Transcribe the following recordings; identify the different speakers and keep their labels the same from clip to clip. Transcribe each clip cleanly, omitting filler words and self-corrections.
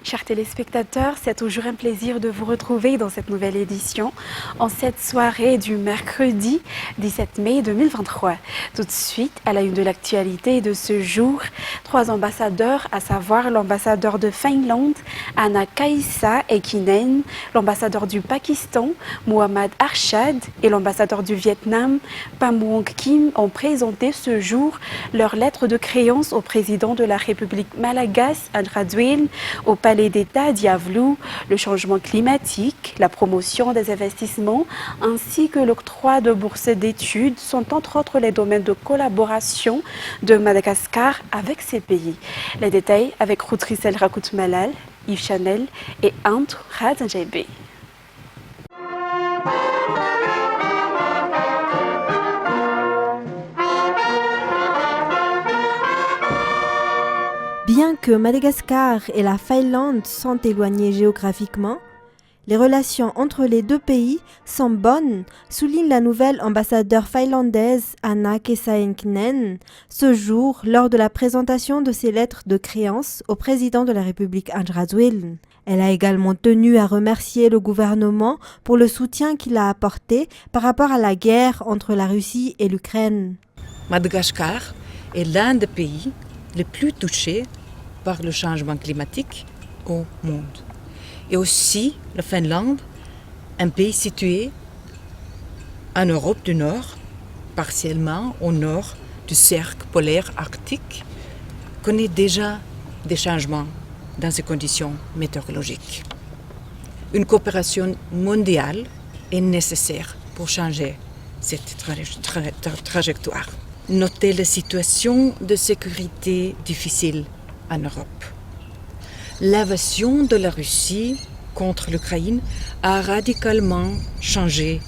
Speaker 1: Chers téléspectateurs, c'est toujours un plaisir de vous retrouver dans cette nouvelle édition, en cette soirée du mercredi 17 mai 2023. Tout de suite, à la une de l'actualité de ce jour, 3 ambassadeurs, à savoir l'ambassadeur de Finlande, Anna-Kaisa Heikkinen, l'ambassadeur du Pakistan, Mohammad Arshad, et l'ambassadeur du Vietnam, Pham Nguyen Kim, ont présenté ce jour leur lettre de créance au président de la République malagasy, Andry Rajoelina, au Palais d'État d'Yavlu. Le changement climatique, la promotion des investissements ainsi que l'octroi de bourses d'études sont entre autres les domaines de collaboration de Madagascar avec ces pays. Les détails avec Ruth Rissel-Rakut-Malal, Yves Chanel et Ant Radjanjebe.
Speaker 2: Bien que Madagascar et la Finlande sont éloignés géographiquement, les relations entre les deux pays sont bonnes, souligne la nouvelle ambassadeur finlandaise Anna-Kaisa Heikkinen ce jour lors de la présentation de ses lettres de créance au président de la République Andry Rajoelina. Elle a également tenu à remercier le gouvernement pour le soutien qu'il a apporté par rapport à la guerre entre la Russie et l'Ukraine.
Speaker 3: Madagascar est l'un des pays les plus touchés par le changement climatique au monde. Et aussi la Finlande, un pays situé en Europe du Nord, partiellement au nord du cercle polaire arctique, connaît déjà des changements dans ces conditions météorologiques. Une coopération mondiale est nécessaire pour changer cette trajectoire. Notez la situation de sécurité difficile en Europe. L'invasion de la Russie contre l'Ukraine a radicalement changé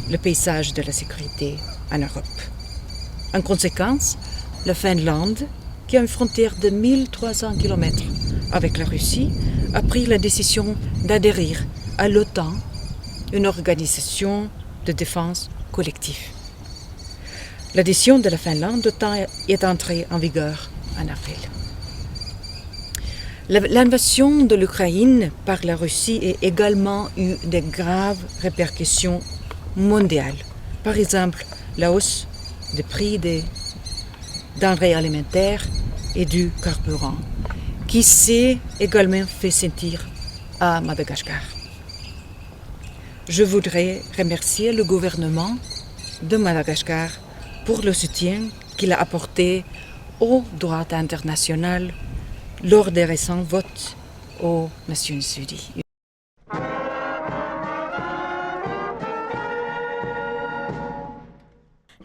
Speaker 3: le paysage de la sécurité en Europe. En conséquence, la Finlande, qui a une frontière de 1300 km avec la Russie, a pris la décision d'adhérer à l'OTAN, une organisation de défense collective. L'adhésion de la Finlande est entrée en vigueur en avril. L'invasion de l'Ukraine par la Russie a également eu de graves répercussions mondiales. Par exemple, la hausse des prix des denrées alimentaires et du carburant, qui s'est également fait sentir à Madagascar. Je voudrais remercier le gouvernement de Madagascar pour le soutien qu'il a apporté au droit international lors des récents votes aux Nations Unies.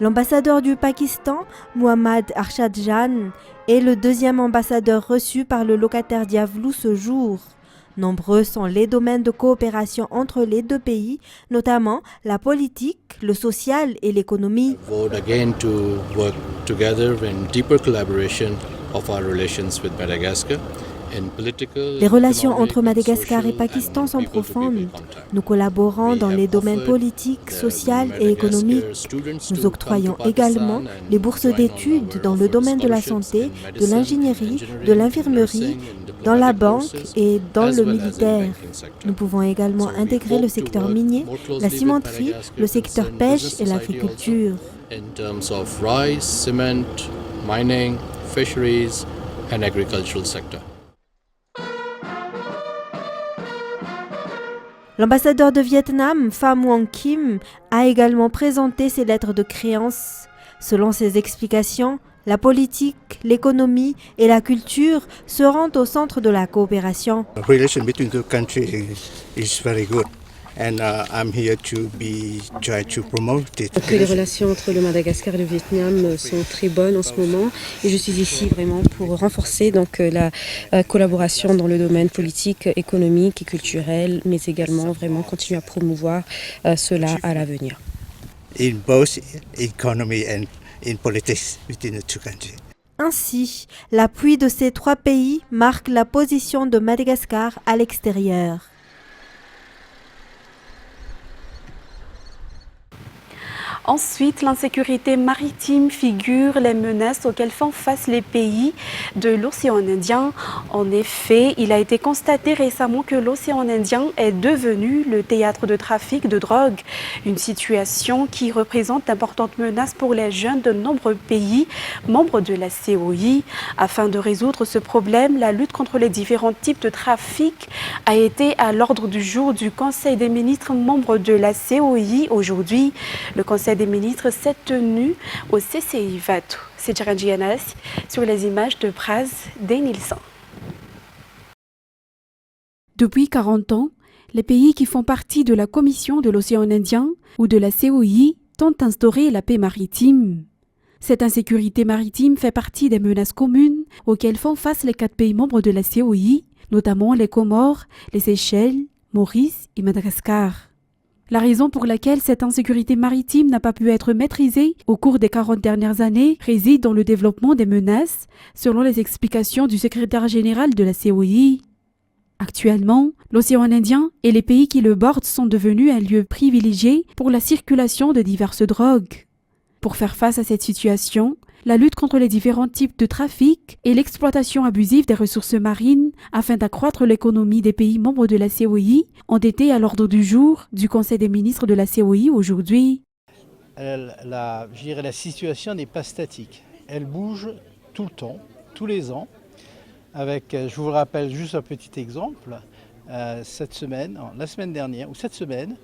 Speaker 2: L'ambassadeur du Pakistan, Mohammad Arshad Jan, est le deuxième ambassadeur reçu par le locataire d'Yavlu ce jour. Nombreux sont les domaines de coopération entre les deux pays, notamment la politique, le social et l'économie.
Speaker 4: Vote again to work together in deeper collaboration of our relations with Madagascar.
Speaker 2: Les relations entre Madagascar et Pakistan sont profondes. Nous collaborons dans les domaines politiques, sociaux et économiques. Nous octroyons également les bourses d'études dans le domaine de la santé, de l'ingénierie, de l'infirmerie, dans la banque et dans le militaire. Nous pouvons également intégrer le secteur minier, la cimenterie, le secteur pêche et l'agriculture.
Speaker 4: In terms of rice, cement, mining, fisheries and agricultural sector.
Speaker 2: L'ambassadeur de Vietnam, Pham Nguyen Kim, a également présenté ses lettres de créance. Selon ses explications, la politique, l'économie et la culture seront au centre de la coopération.
Speaker 5: The relation between the countries is very good. And I'm here to try to promote it.
Speaker 6: Que les relations entre le Madagascar et le Vietnam sont très bonnes en ce moment et je suis ici vraiment pour renforcer la collaboration dans le domaine politique, économique et culturel, mais également vraiment continuer à promouvoir cela à l'avenir.
Speaker 5: In both economy and in politics between the two countries.
Speaker 2: Ainsi, l'appui de ces trois pays marque la position de Madagascar à l'extérieur.
Speaker 1: Ensuite, l'insécurité maritime figure les menaces auxquelles font face les pays de l'océan Indien. En effet, il a été constaté récemment que l'océan Indien est devenu le théâtre de trafic de drogue, une situation qui représente d'importantes menaces pour les jeunes de nombreux pays membres de la COI. Afin de résoudre ce problème, la lutte contre les différents types de trafic a été à l'ordre du jour du Conseil des ministres membres de la COI aujourd'hui. Le Conseil des ministres s'est tenu au CCI Vatou. C'est Djaranji Anas sur les images de Praz Denilson.
Speaker 7: Depuis 40 ans, les pays qui font partie de la Commission de l'océan Indien ou de la COI tentent d'instaurer la paix maritime. Cette insécurité maritime fait partie des menaces communes auxquelles font face les 4 pays membres de la COI, notamment les Comores, les Seychelles, Maurice et Madagascar. La raison pour laquelle cette insécurité maritime n'a pas pu être maîtrisée au cours des 40 dernières années réside dans le développement des menaces, selon les explications du secrétaire général de la COI. Actuellement, l'océan Indien et les pays qui le bordent sont devenus un lieu privilégié pour la circulation de diverses drogues. Pour faire face à cette situation, la lutte contre les différents types de trafic et l'exploitation abusive des ressources marines afin d'accroître l'économie des pays membres de la COI ont été à l'ordre du jour du Conseil des ministres de la COI aujourd'hui.
Speaker 8: La situation n'est pas statique. Elle bouge tout le temps, tous les ans. Je vous rappelle juste un petit exemple. La semaine dernière, ou cette semaine,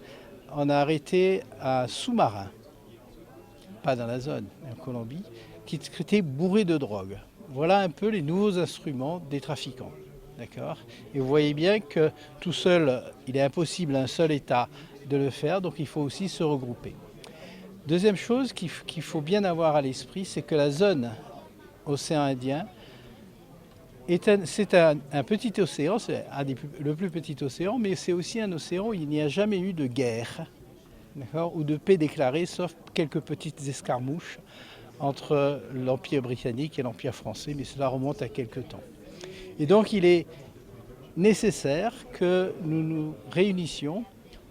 Speaker 8: on a arrêté un sous-marin, pas dans la zone, mais en Colombie, qui était bourré de drogue. Voilà un peu les nouveaux instruments des trafiquants. D'accord ? Et vous voyez bien que tout seul, il est impossible à un seul État de le faire, donc il faut aussi se regrouper. Deuxième chose qu'il faut bien avoir à l'esprit, c'est que la zone océan Indien, c'est un petit océan, c'est le plus petit océan, mais c'est aussi un océan où il n'y a jamais eu de guerre, ou de paix déclarée, sauf quelques petites escarmouches entre l'Empire britannique et l'Empire français, mais cela remonte à quelques temps. Et donc il est nécessaire que nous nous réunissions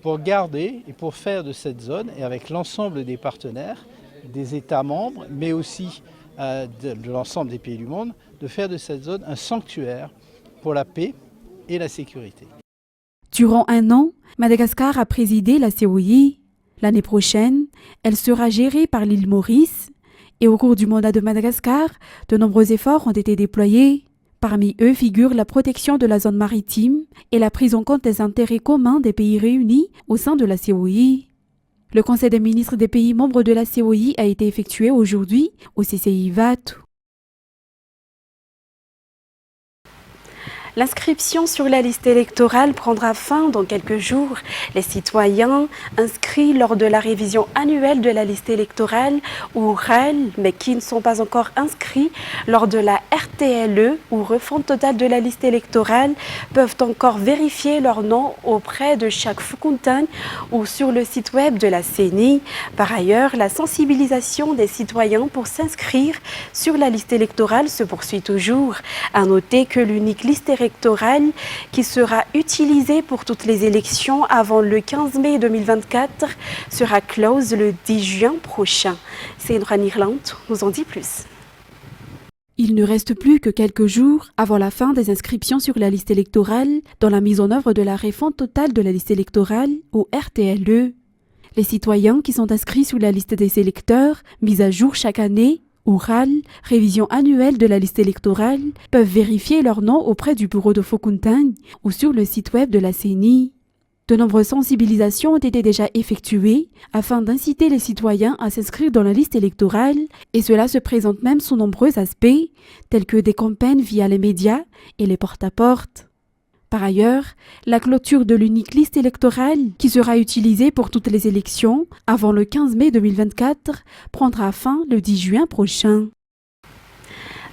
Speaker 8: pour garder et pour faire de cette zone, et avec l'ensemble des partenaires, des États membres, mais aussi de l'ensemble des pays du monde, de faire de cette zone un sanctuaire pour la paix et la sécurité.
Speaker 7: Durant 1 an, Madagascar a présidé la COI. L'année prochaine, elle sera gérée par l'île Maurice. Et au cours du mandat de Madagascar, de nombreux efforts ont été déployés. Parmi eux figure la protection de la zone maritime et la prise en compte des intérêts communs des pays réunis au sein de la COI. Le Conseil des ministres des pays membres de la COI a été effectué aujourd'hui au CCI Vatou.
Speaker 1: L'inscription sur la liste électorale prendra fin dans quelques jours. Les citoyens inscrits lors de la révision annuelle de la liste électorale ou RAL, mais qui ne sont pas encore inscrits lors de la RTLE ou refonte totale de la liste électorale peuvent encore vérifier leur nom auprès de chaque Foukountagne ou sur le site web de la CENI. Par ailleurs, la sensibilisation des citoyens pour s'inscrire sur la liste électorale se poursuit toujours. À noter que l'unique liste électorale qui sera utilisée pour toutes les élections avant le 15 mai 2024 sera close le 10 juin prochain. C'est Indra Irland nous en dit plus.
Speaker 7: Il ne reste plus que quelques jours avant la fin des inscriptions sur la liste électorale dans la mise en œuvre de la refonte totale de la liste électorale ou RTLE. Les citoyens qui sont inscrits sur la liste des électeurs, mise à jour chaque année, ou RAL, révision annuelle de la liste électorale, peuvent vérifier leur nom auprès du bureau de Foukountagne ou sur le site web de la CENI. De nombreuses sensibilisations ont été déjà effectuées afin d'inciter les citoyens à s'inscrire dans la liste électorale et cela se présente même sous nombreux aspects, tels que des campagnes via les médias et les porte-à-porte. Par ailleurs, la clôture de l'unique liste électorale, qui sera utilisée pour toutes les élections avant le 15 mai 2024, prendra fin le 10 juin prochain.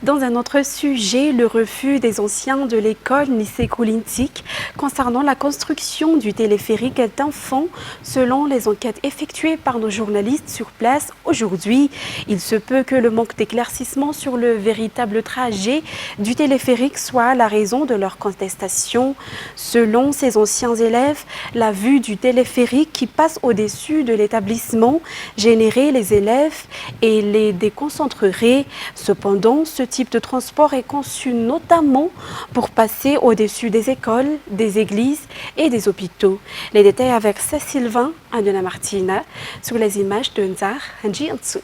Speaker 1: Dans un autre sujet, le refus des anciens de l'école lycée Kolintik concernant la construction du téléphérique est un fond selon les enquêtes effectuées par nos journalistes sur place aujourd'hui. Il se peut que le manque d'éclaircissement sur le véritable trajet du téléphérique soit la raison de leur contestation. Selon ces anciens élèves, la vue du téléphérique qui passe au-dessus de l'établissement gênerait les élèves et les déconcentrerait. Cependant, ce type de transport est conçu notamment pour passer au-dessus des écoles, des églises et des hôpitaux. Les détails avec Cécile Sylvain, Andona Martina, sur les images de Nzar Hanji Antsou.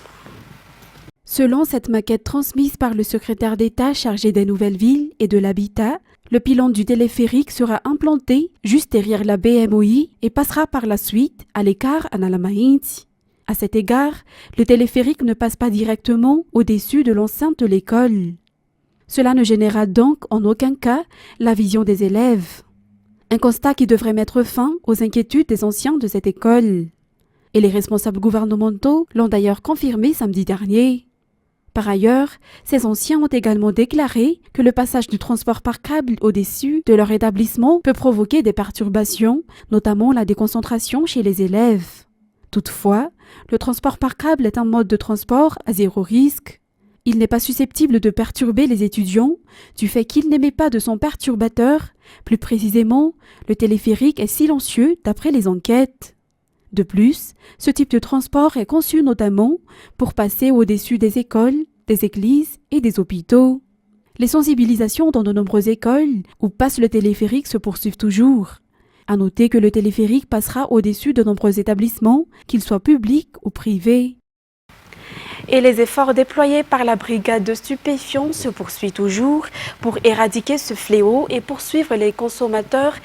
Speaker 7: Selon cette maquette transmise par le secrétaire d'État chargé des nouvelles villes et de l'habitat, le pylône du téléphérique sera implanté juste derrière la BMOI et passera par la suite à l'écart à Nalamahinti. À cet égard, le téléphérique ne passe pas directement au-dessus de l'enceinte de l'école. Cela ne gênera donc en aucun cas la vision des élèves. Un constat qui devrait mettre fin aux inquiétudes des anciens de cette école. Et les responsables gouvernementaux l'ont d'ailleurs confirmé samedi dernier. Par ailleurs, ces anciens ont également déclaré que le passage du transport par câble au-dessus de leur établissement peut provoquer des perturbations, notamment la déconcentration chez les élèves. Toutefois, le transport par câble est un mode de transport à zéro risque. Il n'est pas susceptible de perturber les étudiants du fait qu'il n'émet pas de son perturbateur. Plus précisément, le téléphérique est silencieux d'après les enquêtes. De plus, ce type de transport est conçu notamment pour passer au-dessus des écoles, des églises et des hôpitaux. Les sensibilisations dans de nombreuses écoles où passe le téléphérique se poursuivent toujours. À noter que le téléphérique passera au-dessus de nombreux établissements, qu'ils soient publics ou privés.
Speaker 1: Et les efforts déployés par la brigade de stupéfiants se poursuivent toujours pour éradiquer ce fléau et poursuivre les consommateurs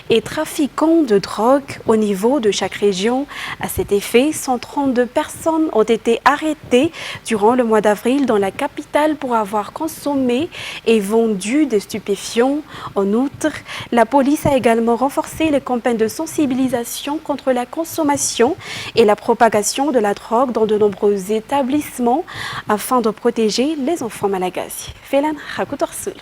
Speaker 1: et trafiquants de drogue au niveau de chaque région. À cet effet, 132 personnes ont été arrêtées durant le mois d'avril dans la capitale pour avoir consommé et vendu des stupéfiants. En outre, la police a également renforcé les campagnes de sensibilisation contre la consommation et la propagation de la drogue dans de nombreux établissements afin de protéger les enfants malagasy. Félan Hakutorsul.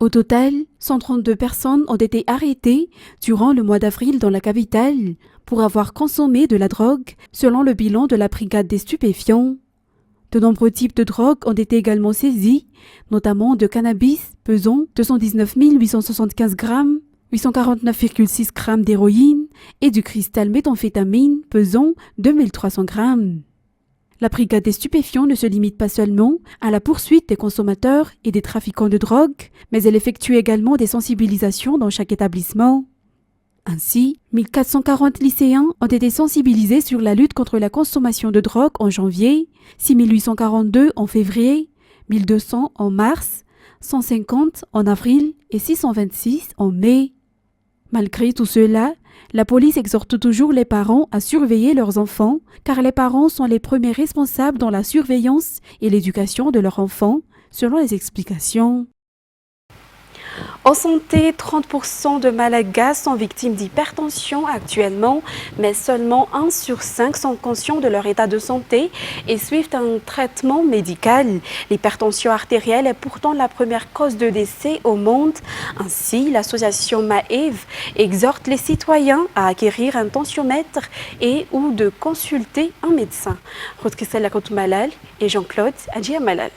Speaker 7: Au total, 132 personnes ont été arrêtées durant le mois d'avril dans la capitale pour avoir consommé de la drogue, selon le bilan de la brigade des stupéfiants. De nombreux types de drogues ont été également saisis, notamment de cannabis pesant 219 875 grammes, 849,6 grammes d'héroïne et du cristal méthamphétamine pesant 2300 grammes. La brigade des stupéfiants ne se limite pas seulement à la poursuite des consommateurs et des trafiquants de drogue, mais elle effectue également des sensibilisations dans chaque établissement. Ainsi, 1440 lycéens ont été sensibilisés sur la lutte contre la consommation de drogue en janvier, 6842 en février, 1200 en mars, 150 en avril et 626 en mai. Malgré tout cela, la police exhorte toujours les parents à surveiller leurs enfants, car les parents sont les premiers responsables dans la surveillance et l'éducation de leurs enfants, selon les explications.
Speaker 1: En santé, 30% de Malagas sont victimes d'hypertension actuellement, mais seulement 1 sur 5 sont conscients de leur état de santé et suivent un traitement médical. L'hypertension artérielle est pourtant la première cause de décès au monde. Ainsi, l'association Maëv exhorte les citoyens à acquérir un tensiomètre et ou de consulter un médecin. Rodkissel Malal et Jean-Claude Adjiamalal.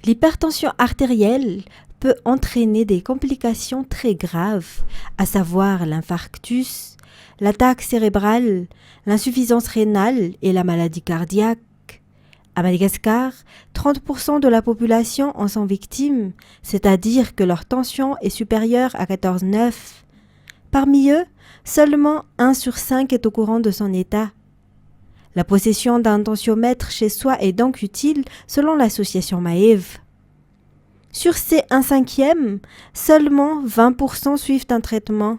Speaker 2: L'hypertension artérielle peut entraîner des complications très graves, à savoir l'infarctus, l'attaque cérébrale, l'insuffisance rénale et la maladie cardiaque. À Madagascar, 30% de la population en sont victimes, c'est-à-dire que leur tension est supérieure à 14,9. Parmi eux, seulement 1 sur 5 est au courant de son état. La possession d'un tensiomètre chez soi est donc utile selon l'association Maëv. Sur ces 1/5, seulement 20% suivent un traitement.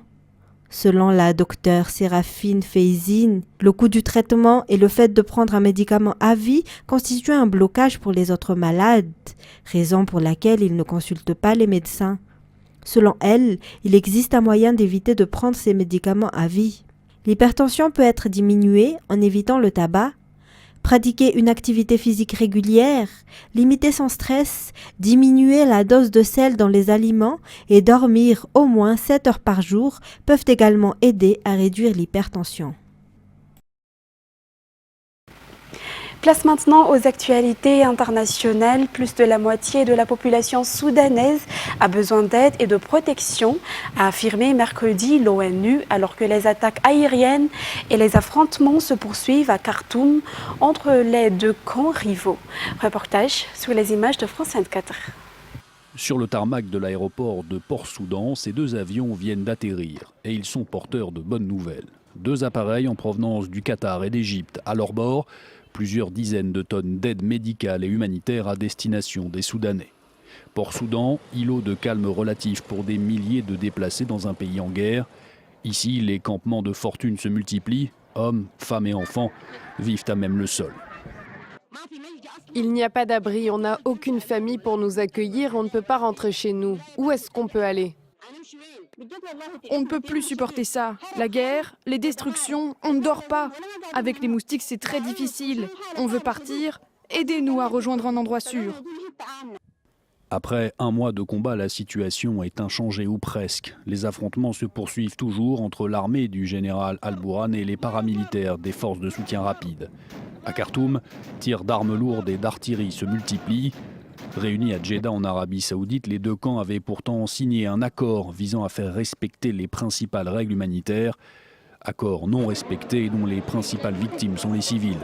Speaker 2: Selon la docteure Séraphine Feizine, le coût du traitement et le fait de prendre un médicament à vie constituent un blocage pour les autres malades, raison pour laquelle ils ne consultent pas les médecins. Selon elle, il existe un moyen d'éviter de prendre ces médicaments à vie. L'hypertension peut être diminuée en évitant le tabac. Pratiquer une activité physique régulière, limiter son stress, diminuer la dose de sel dans les aliments et dormir au moins 7 heures par jour peuvent également aider à réduire l'hypertension.
Speaker 1: Place maintenant aux actualités internationales. Plus de la moitié de la population soudanaise a besoin d'aide et de protection, a affirmé mercredi l'ONU, alors que les attaques aériennes et les affrontements se poursuivent à Khartoum entre les deux camps rivaux. Reportage sur les images de France 24.
Speaker 9: Sur le tarmac de l'aéroport de Port-Soudan, ces deux avions viennent d'atterrir et ils sont porteurs de bonnes nouvelles. Deux appareils en provenance du Qatar et d'Égypte à leur bord, plusieurs dizaines de tonnes d'aide médicale et humanitaire à destination des Soudanais. Port-Soudan, îlot de calme relatif pour des milliers de déplacés dans un pays en guerre. Ici, les campements de fortune se multiplient. Hommes, femmes et enfants vivent à même le sol.
Speaker 10: Il n'y a pas d'abri, on n'a aucune famille pour nous accueillir, on ne peut pas rentrer chez nous. Où est-ce qu'on peut aller ?
Speaker 11: On ne peut plus supporter ça. La guerre, les destructions, on ne dort pas. Avec les moustiques, c'est très difficile. On veut partir. Aidez-nous à rejoindre un endroit sûr.
Speaker 9: Après un mois de combat, la situation est inchangée ou presque. Les affrontements se poursuivent toujours entre l'armée du général Al-Bourhan et les paramilitaires des forces de soutien rapide. À Khartoum, tirs d'armes lourdes et d'artillerie se multiplient. Réunis à Djeddah en Arabie Saoudite, les deux camps avaient pourtant signé un accord visant à faire respecter les principales règles humanitaires. Accord non respecté et dont les principales victimes sont les civils.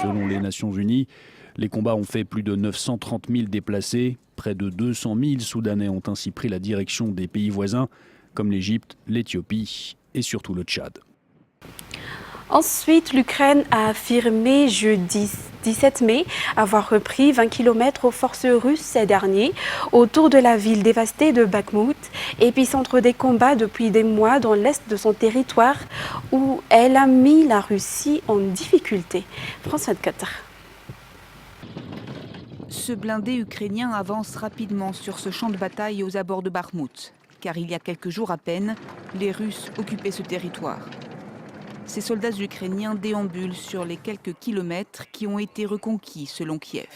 Speaker 9: Selon les Nations Unies, les combats ont fait plus de 930 000 déplacés. Près de 200 000 Soudanais ont ainsi pris la direction des pays voisins, comme l'Égypte, l'Éthiopie et surtout le Tchad.
Speaker 1: Ensuite, l'Ukraine a affirmé jeudi 17 mai avoir repris 20 km aux forces russes ces derniers autour de la ville dévastée de Bakhmout, épicentre des combats depuis des mois dans l'est de son territoire où elle a mis la Russie en difficulté. France 24.
Speaker 12: Ce blindé ukrainien avance rapidement sur ce champ de bataille aux abords de Bakhmout, car il y a quelques jours à peine, les Russes occupaient ce territoire. Ces soldats ukrainiens déambulent sur les quelques kilomètres qui ont été reconquis selon Kiev.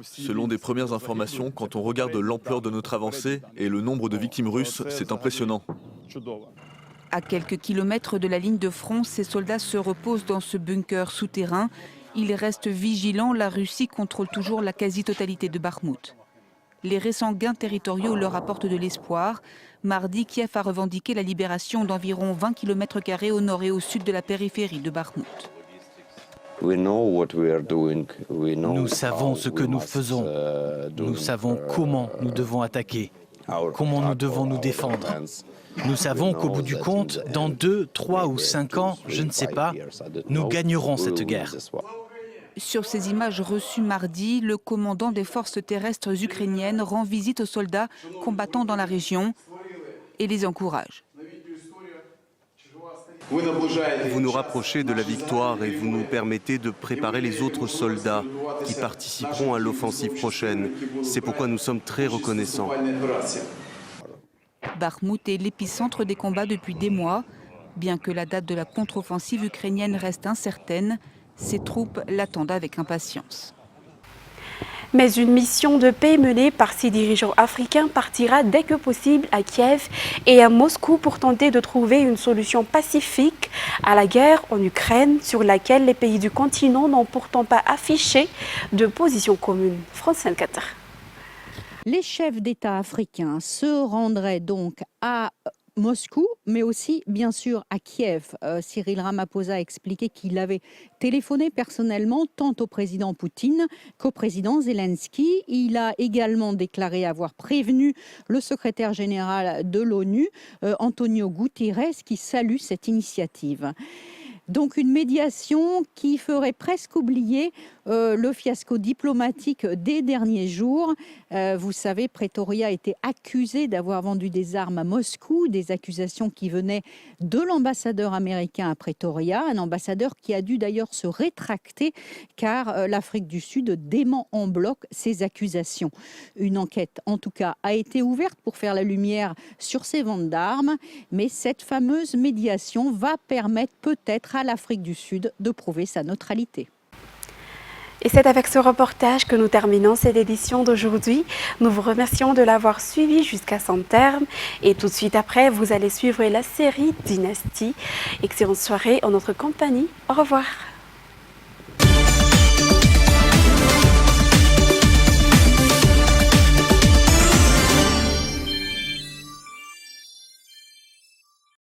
Speaker 13: Selon des premières informations, quand on regarde l'ampleur de notre avancée et le nombre de victimes russes, c'est impressionnant.
Speaker 12: À quelques kilomètres de la ligne de front, ces soldats se reposent dans ce bunker souterrain. Ils restent vigilants, la Russie contrôle toujours la quasi-totalité de Bakhmout. Les récents gains territoriaux leur apportent de l'espoir. Mardi, Kiev a revendiqué la libération d'environ 20 km² au nord et au sud de la périphérie de Bakhmout.
Speaker 14: Nous savons ce que nous faisons. Nous savons comment nous devons attaquer, comment nous devons nous défendre. Nous savons qu'au bout du compte, dans 2, 3 ou 5 ans, je ne sais pas, nous gagnerons cette guerre.
Speaker 12: Sur ces images reçues mardi, le commandant des forces terrestres ukrainiennes rend visite aux soldats combattant dans la région et les encourage.
Speaker 15: Vous nous rapprochez de la victoire et vous nous permettez de préparer les autres soldats qui participeront à l'offensive prochaine. C'est pourquoi nous sommes très reconnaissants.
Speaker 12: Bakhmout est l'épicentre des combats depuis des mois. Bien que la date de la contre-offensive ukrainienne reste incertaine, ses troupes l'attendent avec impatience.
Speaker 1: Mais une mission de paix menée par ces dirigeants africains partira dès que possible à Kiev et à Moscou pour tenter de trouver une solution pacifique à la guerre en Ukraine sur laquelle les pays du continent n'ont pourtant pas affiché de position commune. France 24.
Speaker 16: Les chefs d'État africains se rendraient donc à Moscou, mais aussi bien sûr à Kiev. Cyril Ramaphosa a expliqué qu'il avait téléphoné personnellement tant au président Poutine qu'au président Zelensky. Il a également déclaré avoir prévenu le secrétaire général de l'ONU, Antonio Guterres, qui salue cette initiative. Donc une médiation qui ferait presque oublier le fiasco diplomatique des derniers jours. Vous savez, Pretoria a été accusé d'avoir vendu des armes à Moscou, des accusations qui venaient de l'ambassadeur américain à Pretoria, un ambassadeur qui a dû d'ailleurs se rétracter car l'Afrique du Sud dément en bloc ces accusations. Une enquête, en tout cas, a été ouverte pour faire la lumière sur ces ventes d'armes, mais cette fameuse médiation va permettre peut-être à l'Afrique du Sud de prouver sa neutralité.
Speaker 1: Et c'est avec ce reportage que nous terminons cette édition d'aujourd'hui. Nous vous remercions de l'avoir suivi jusqu'à son terme. Et tout de suite après, vous allez suivre la série Dynastie. Excellente soirée en notre compagnie. Au revoir.